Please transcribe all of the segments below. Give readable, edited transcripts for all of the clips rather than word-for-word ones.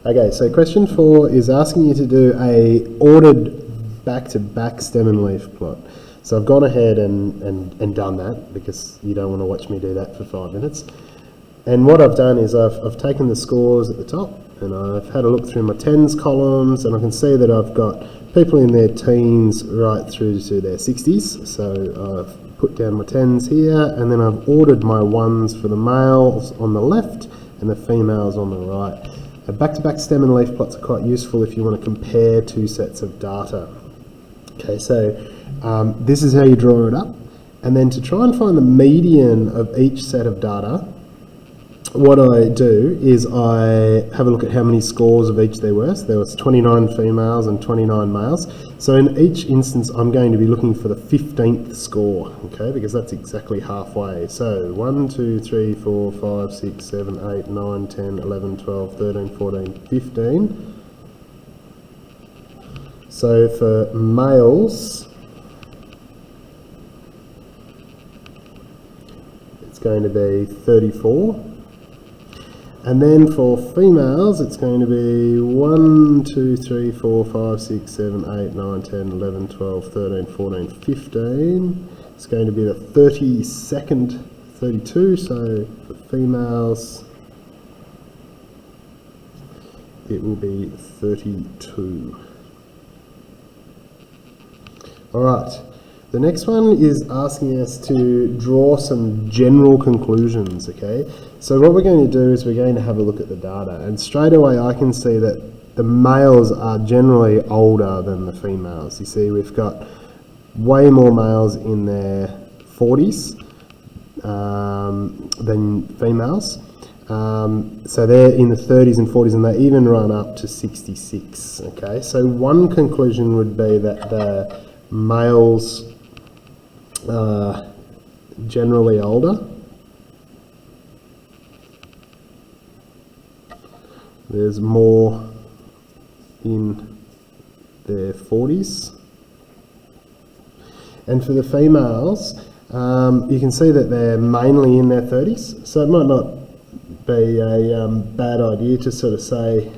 Okay, so question 4 is asking you to do a ordered back-to-back stem and leaf plot. So I've gone ahead and done that because you don't want to watch me do that for 5 minutes. And what I've done is I've taken the scores at the top and I've had a look through my tens columns, and I can see that I've got people in their teens right through to their 60s. So I've put down my tens here, and then I've ordered my ones for the males on the left and the females on the right. A back-to-back stem and leaf plots are quite useful if you want to compare two sets of data. Okay, so this is how you draw it up. And then to try and find the median of each set of data, what I do is I have a look at how many scores of each there were. So there was 29 females and 29 males. So in each instance, I'm going to be looking for the 15th score, okay, because that's exactly halfway. So 1, 2, 3, 4, 5, 6, 7, 8, 9, 10, 11, 12, 13, 14, 15. So for males, it's going to be 34. And then for females, it's going to be 1, 2, 3, 4, 5, 6, 7, 8, 9, 10, 11, 12, 13, 14, 15. It's going to be the 32nd, 32. So for females, it will be 32. All right. The next one is asking us to draw some general conclusions, okay? So what we're going to do is we're going to have a look at the data, and straight away I can see that the males are generally older than the females. You see, we've got way more males in their 40s than females. So they're in the 30s and 40s, and they even run up to 66, okay? So one conclusion would be that the males are generally older. There's more in their 40s. And for the females, you can see that they're mainly in their 30s. So it might not be a bad idea to sort of say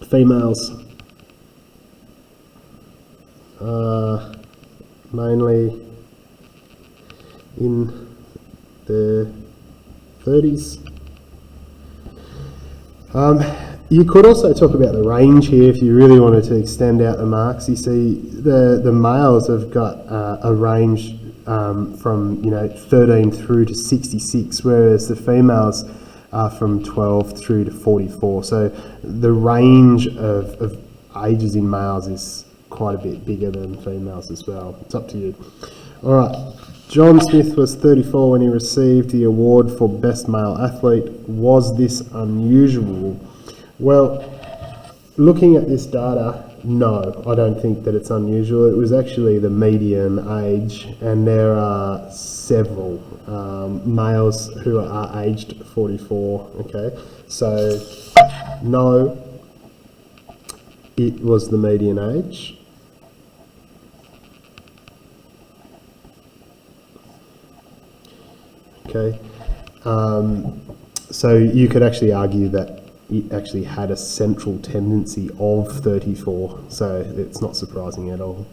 females are mainly in their 30s. You could also talk about the range here if you really wanted to extend out the marks. You see, the males have got a range from 13 through to 66, whereas the females are from 12 through to 44. So the range of ages in males is quite a bit bigger than females as well. It's up to you. All right. John Smith was 34 when he received the award for Best Male Athlete. Was this unusual? Well, looking at this data, no, I don't think that it's unusual. It was actually the median age, and there are several males who are aged 44, okay? So, no, it was the median age. Okay, so you could actually argue that it actually had a central tendency of 34, so it's not surprising at all.